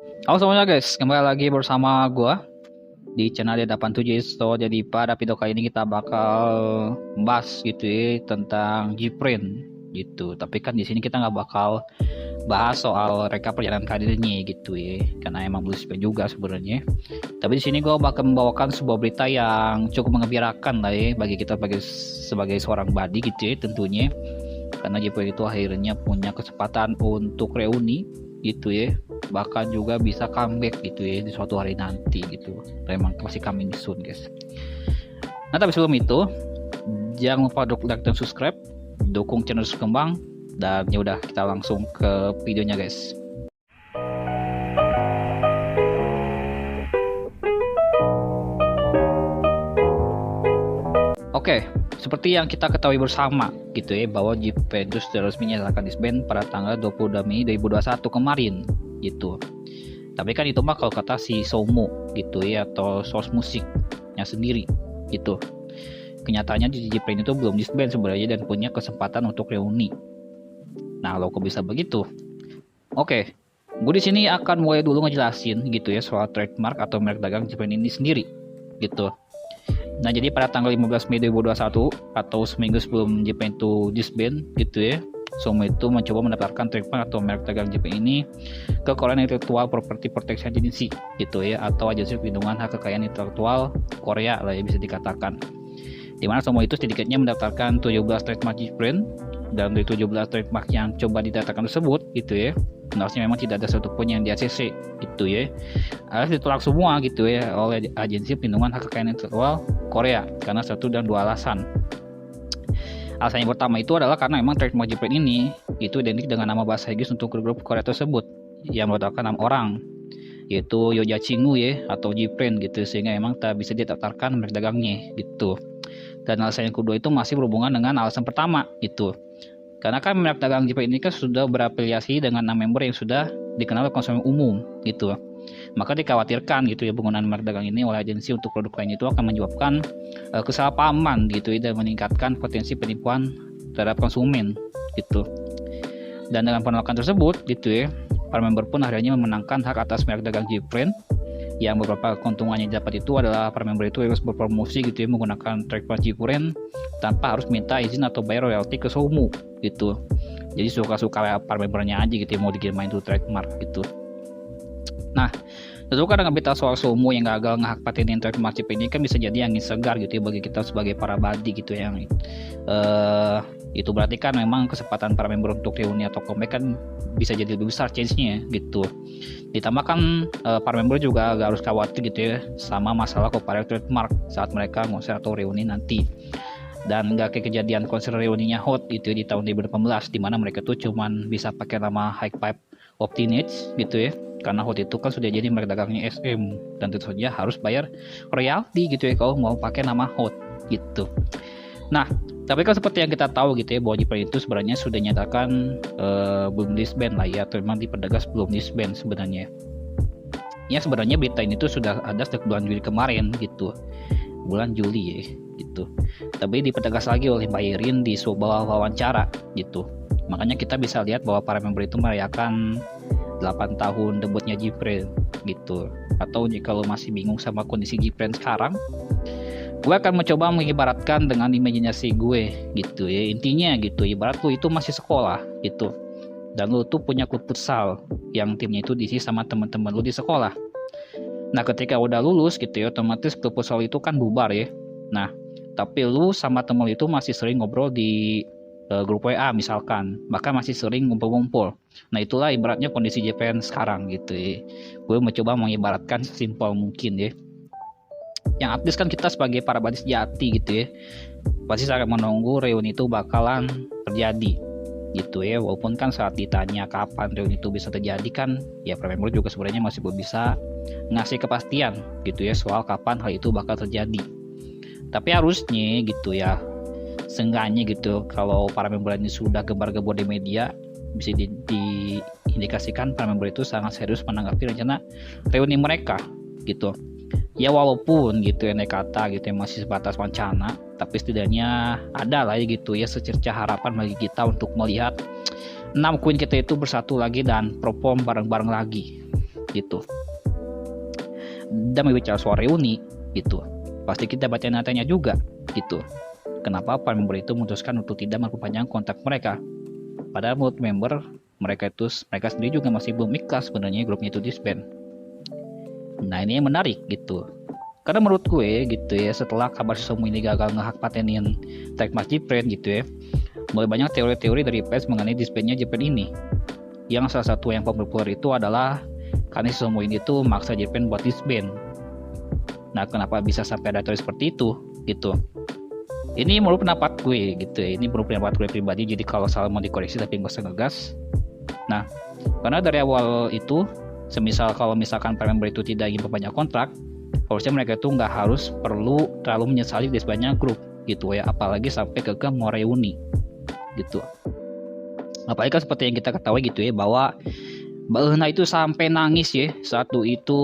Halo semuanya guys, kembali lagi bersama gua di channel D87 So. Jadi pada video kali ini kita bakal bahas gitu ya tentang Gprint gitu. Tapi kan di sini kita nggak bakal bahas soal reka perjalanan karirnya gitu ya, karena emang belum spend juga sebenarnya. Tapi di sini gua bakal membawakan sebuah berita yang cukup mengembirakan lah ya bagi kita sebagai seorang badi gitu ya tentunya. Karena Gprint itu akhirnya punya kesempatan untuk reuni gitu ya, bahkan juga bisa comeback gitu ya di suatu hari nanti gitu. Memang masih coming soon guys. Nah tapi sebelum itu jangan lupa like dan subscribe, dukung channel berkembang, dan ya udah kita langsung ke videonya guys. Oke, seperti yang kita ketahui bersama gitu ya, bahwa Juventus sudah resmi menyatakan disband pada tanggal 22 Mei 2021 kemarin gitu. Tapi kan itu mah kalau kata si Somo gitu ya, atau sos musiknya sendiri gitu. Kenyataannya Juventus itu belum disband sebenarnya dan punya kesempatan untuk reuni. Nah, lo kok bisa begitu? Oke, gue di sini akan mulai dulu ngejelasin gitu ya soal trademark atau merek dagang Juventus ini sendiri gitu. Nah, jadi pada tanggal 15 Mei 2021 atau seminggu sebelum JPN itu disband gitu ya, Somo itu mencoba mendaftarkan trademark atau merek dagang JPN ini ke Korean Intellectual Property Protection Agency gitu ya, atau Agensi Perlindungan Hak Kekayaan Intelektual Korea lah ya bisa dikatakan. Di mana Somo itu sedikitnya mendaftarkan 17 trademark JPN, dan dari 17 trademark yang coba didaftarkan tersebut gitu ya, harusnya memang tidak ada satupun yang di ACC gitu ya, harus ditolak semua gitu ya oleh Agensi Perlindungan Hak Kekayaan Intelektual Korea karena satu dan dua alasan. Alasan yang pertama itu adalah karena memang trademark Gprint ini itu identik dengan nama bahasa Inggris untuk grup Korea tersebut yang merupakan 6 orang, yaitu Yoja Chingu ya atau Gprint gitu, sehingga memang tak bisa didaftarkan merek dagangnya gitu. Dan alasan yang kedua itu masih berhubungan dengan alasan pertama gitu. Karena kan merek dagang Gprint ini kan sudah berafiliasi dengan 6 member yang sudah dikenal oleh konsumen umum gitu. Maka dikhawatirkan gitu ya penggunaan merek dagang ini oleh agensi untuk produk lain itu akan menyebabkan kesalahpahaman gitu ya, dan meningkatkan potensi penipuan terhadap konsumen gitu. Dan dengan penolakan tersebut gitu ya, para member pun akhirnya memenangkan hak atas merek dagang Gprint, yang beberapa keuntungannya didapat itu adalah para member itu harus berpromosi gitu ya menggunakan trademark Gprint tanpa harus minta izin atau bayar royalti ke Somu gitu. Jadi suka-suka para membernya aja gitu ya mau dikirimin itu trademark gitu. Nah, tentu kadang berita soal Somo yang gagal ngehak patenin trademark chip ini kan bisa jadi angin segar gitu ya bagi kita sebagai para badi gitu ya, yang itu berarti kan memang kesempatan para member untuk reuni atau comeback kan bisa jadi lebih besar chance-nya gitu. Ditambah kan para member juga gak harus khawatir gitu ya sama masalah copyright trademark saat mereka konser atau reuni nanti. Dan gak kayak kejadian konser reuninya Hot gitu ya di tahun 2018, di mana mereka tuh cuman bisa pakai nama High Pipe of Teenage gitu ya, karena Hot itu kan sudah jadi merek dagangnya SM dan tentu saja harus bayar royalti gitu ya kalau mau pakai nama Hot gitu. Nah, tapi kan seperti yang kita tahu gitu ya bahwa Gprint itu sebenarnya sudah nyatakan belum disband lah ya, atau memang dipertegas belum disband sebenarnya. Ya sebenarnya berita ini tuh sudah ada sejak bulan Juli kemarin gitu, bulan Juli ya gitu. Tapi dipertegas lagi oleh Mbak Irin di sebuah wawancara gitu. Makanya kita bisa lihat bahwa para member itu merayakan 8 tahun debutnya Gprint gitu. Atau jika lo masih bingung sama kondisi Gprint sekarang, gue akan mencoba mengibaratkan dengan imajinasi gue gitu ya. Intinya gitu, ibarat lo itu masih sekolah gitu, dan lo tuh punya klub futsal yang timnya itu diisi sama teman-teman lo di sekolah. Nah ketika udah lulus gitu ya, otomatis klub futsal itu kan bubar ya. Nah tapi lu sama temen itu masih sering ngobrol di grup WA misalkan, bahkan masih sering ngumpul-ngumpul. Nah itulah ibaratnya kondisi JPN sekarang gitu ya. Gue mencoba mengibaratkan sesimpel mungkin ya. Yang artis kan kita sebagai para badi sejati gitu ya, pasti sangat menunggu reuni itu bakalan terjadi gitu ya. Walaupun kan saat ditanya kapan reuni itu bisa terjadi kan ya, para member juga sebenarnya masih belum bisa ngasih kepastian gitu ya soal kapan hal itu bakal terjadi. Tapi harusnya gitu ya, seenggaknya gitu kalau para member ini sudah gembar-gembor di media, bisa diindikasikan para member itu sangat serius menanggapi rencana reuni mereka gitu. Ya walaupun gitu ya kata gitu ya masih sebatas wacana, tapi setidaknya ada lah ya gitu ya secerca harapan bagi kita untuk melihat 6 queen kita itu bersatu lagi dan perform bareng-bareng lagi gitu. Dan berbicara soal reuni gitu, pasti kita bertanya-tanya juga gitu, kenapa para member itu memutuskan untuk tidak memperpanjang kontrak mereka, padahal menurut member mereka sendiri juga masih belum ikhlas sebenarnya grupnya itu disband. Nah ini yang menarik gitu, karena menurut gue gitu ya, setelah kabar Somu ini gagal ngehak patenin track Mas Jipren gitu ya, mulai banyak teori-teori dari fans mengenai disbandnya Jipren ini. Yang salah satu yang populer itu adalah karena Somu ini tuh maksa Jipren buat disband. Nah kenapa bisa sampai ada teori seperti itu gitu, ini menurut pendapat gue gitu ya, ini menurut pendapat gue pribadi, jadi kalau salah mau dikoreksi tapi gak usah ngegas. Nah karena dari awal itu, kalau misalkan para member itu tidak ingin perpanjang kontrak, harusnya mereka itu nggak harus perlu terlalu menyesali disbandnya grup gitu ya, apalagi sampai ke mau reuni gitu. Apalagi kan seperti yang kita ketahui gitu ya, bahwa Mbak Euna itu sampai nangis ya saat itu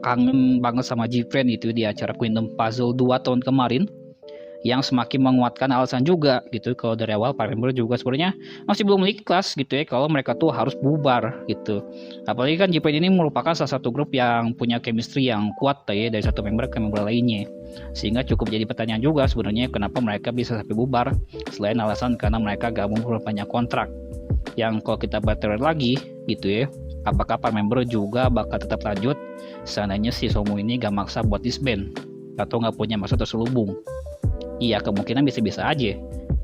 kangen banget sama Jipren itu di acara Kingdom Puzzle 2 tahun kemarin, yang semakin menguatkan alasan juga gitu kalau dari awal para member juga sebenarnya masih belum ikhlas gitu ya kalau mereka tuh harus bubar gitu. Apalagi kan Jipren ini merupakan salah satu grup yang punya chemistry yang kuat ya dari satu member ke member lainnya, sehingga cukup jadi pertanyaan juga sebenarnya kenapa mereka bisa sampai bubar, selain alasan karena mereka gak mau memperpanjang kontrak. Yang kalau kita berteori lagi gitu ya, apakah para member juga bakal tetap lanjut seandainya si Somu ini gak maksa buat disband atau gak punya maksud terselubung? Iya, kemungkinan bisa-bisa aja.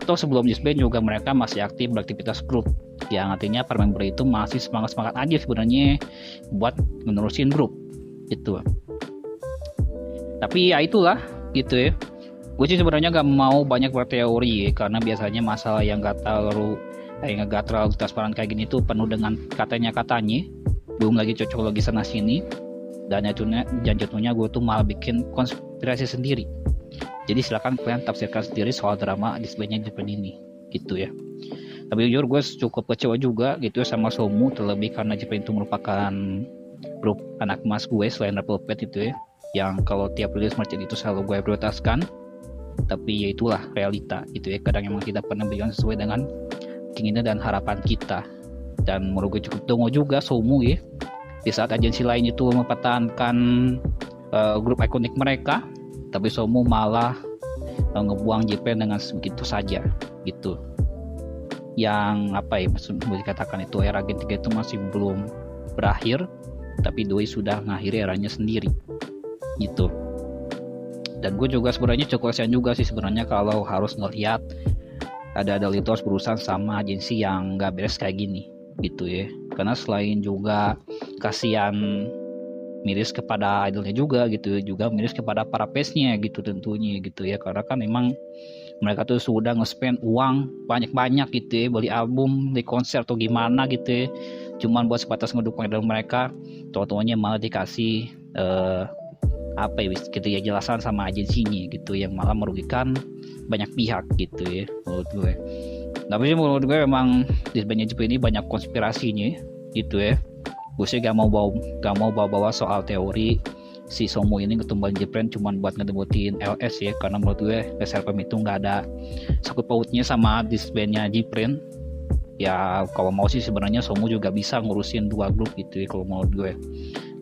Atau sebelum disband juga mereka masih aktif beraktivitas grup, yang artinya para member itu masih semangat-semangat aja sebenarnya buat menerusin grup gitu. Tapi ya itulah gitu ya, gue sih sebenarnya gak mau banyak berteori ya, karena biasanya masalah yang gak terlalu transparan kayak gini tuh penuh dengan katanya, belum lagi cocok lagi sana sini, dan jatuhnya gue tuh malah bikin konspirasi sendiri. Jadi silakan kalian tafsirkan sendiri soal drama disbandnya Jipren ini gitu ya. Tapi jujur gue cukup kecewa juga gitu ya sama Somu, terlebih karena Jipren itu merupakan grup anak emas gue selain Red Velvet itu ya, yang kalau tiap rilis merchant itu selalu gue prioritaskan. Tapi ya itulah realita gitu ya, kadang emang tidak pernah berjalan sesuai dengan keinginan dan harapan kita. Dan menurut gue cukup dongo juga Somu ya, di saat agensi lain itu mempertahankan grup ikonik mereka, tapi Somu malah ngebuang Jipren dengan begitu saja gitu. Yang apa ya, boleh dikatakan itu era Gen 3 itu masih belum berakhir, tapi Doi sudah mengakhiri eranya sendiri gitu. Dan gue juga sebenarnya cukup kasihan juga sih sebenarnya kalau harus ngelihat ada itu harus berurusan sama agensi yang gak beres kayak gini gitu ya. Karena selain juga kasihan miris kepada idolnya juga miris kepada para fansnya gitu tentunya gitu ya, karena kan memang mereka tuh sudah nge-spend uang banyak-banyak gitu ya, beli album, di konser atau gimana gitu ya, cuman buat sebatas ngedukung idol mereka, totalnya malah dikasih gitu ya jelasan sama agensinya gitu, yang malah merugikan banyak pihak gitu ya menurut gue. Tapi menurut gue memang disbandnya Jipren ini banyak konspirasinya gitu ya. Gue sih gak mau bawa soal teori si Somu ini ketumbuhan Jipren cuma buat ngedebutin LS ya, karena menurut gue SLPM itu gak ada sakut pautnya sama disbandnya Jipren. Ya kalau mau sih sebenarnya Somu juga bisa ngurusin dua grup gitu ya kalau menurut gue,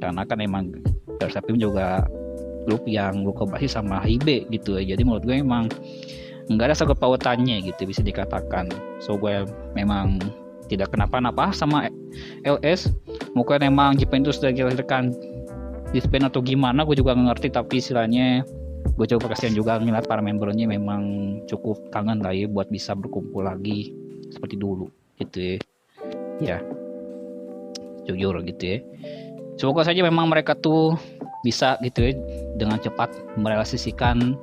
karena kan emang SLPM juga grup yang berkolaborasi sama HIB gitu ya, jadi menurut gue emang nggak ada sakut pautannya gitu bisa dikatakan. So gue memang tidak kenapa-napa sama LS, mungkin emang Jipren itu sudah dilahirkan disband atau gimana gue juga nggak ngerti, tapi istilahnya gue cukup kasihan juga ngeliat para membernya memang cukup kangen lah ya buat bisa berkumpul lagi seperti dulu gitu ya jujur gitu ya. Semoga saja memang mereka tuh bisa gitu ya dengan cepat merealisasikan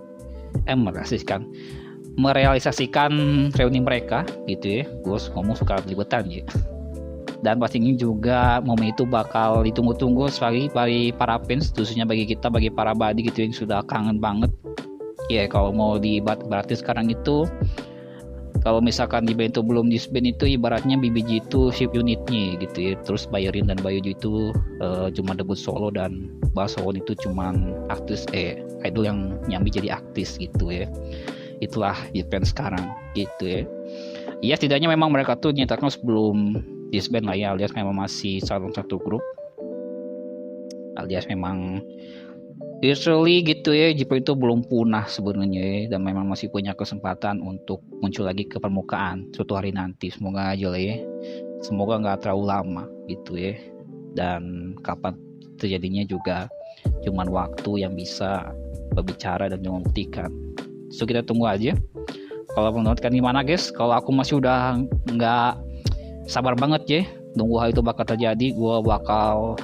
reuni mereka gitu ya. Gue ngomong suka libetan ya. Dan pastinya juga momen itu bakal ditunggu-tunggu sekali bagi para fans, khususnya bagi kita, bagi para body gitu yang sudah kangen banget. Ya kalau mau berarti sekarang itu kalau misalkan di band itu belum disband itu ibaratnya BBG itu ship unitnya gitu ya. Terus Bayerin dan Bayuju itu cuma debut solo, dan Basowon itu cuma idol yang nyambi jadi aktis gitu ya. Itulah Jipren sekarang gitu ya. Ya setidaknya memang mereka tuh nyatakan sebelum disband lah ya, alias memang masih satu grup. alias memang literally gitu ya, Jepang itu belum punah sebenarnya ya, dan memang masih punya kesempatan untuk muncul lagi ke permukaan suatu hari nanti. Semoga aja lah ya, semoga nggak terlalu lama gitu ya, dan kapan terjadinya juga cuman waktu yang bisa berbicara dan membuktikan. So kita tunggu aja. Kalau menurut kan gimana guys? Kalau aku masih udah nggak sabar banget ya nunggu hal itu bakal terjadi. Gue bakal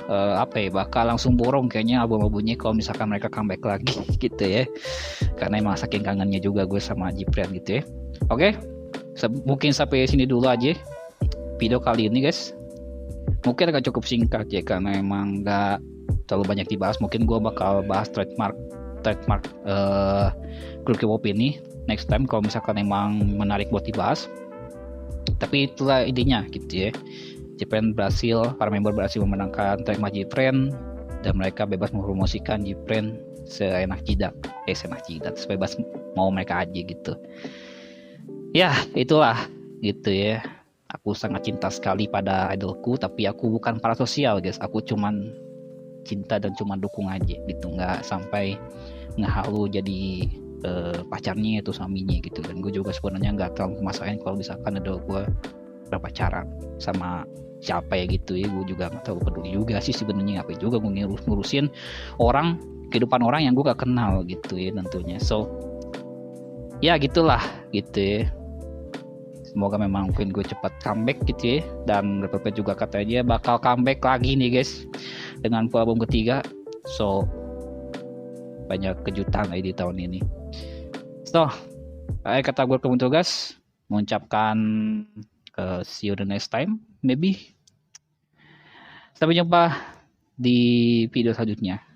bakal langsung borong kayaknya album-albumnya kalau misalkan mereka comeback lagi gitu ya, karena emang saking kangennya juga gue sama Jipren gitu ya. Oke, mungkin sampai sini dulu aja video kali ini guys. Mungkin agak cukup singkat ya, karena emang nggak terlalu banyak dibahas. Mungkin gue bakal bahas trademark grup K-pop ini next time kalau misalkan emang menarik buat dibahas. Tapi itulah idenya gitu ya. Jipren berhasil, para member berhasil memenangkan trademark Jipren, dan mereka bebas mempromosikan Jipren seenak jidat, sebebas mau mereka aja gitu. Ya itulah gitu ya. Aku sangat cinta sekali pada idolku, tapi aku bukan parasosial guys. Aku cuman cinta dan cuman dukung aja gitu, nggak sampai ngehalu jadi pacarnya itu suaminya gitu. Dan gue juga sebenarnya nggak terlalu masalahin kalau misalkan ada gue berpacaran sama siapa ya gitu ya. Gue juga nggak terlalu peduli juga sih sebenarnya, apa juga gue ngurusin orang, kehidupan orang yang gue gak kenal gitu ya tentunya. So ya gitulah gitu ya. Semoga memang mungkin gue cepat comeback gitu ya, dan Republic juga katanya bakal comeback lagi nih guys dengan album ketiga. So banyak kejutan di tahun ini. So kata gue tugas mengucapkan see you the next time maybe. Sampai jumpa di video selanjutnya.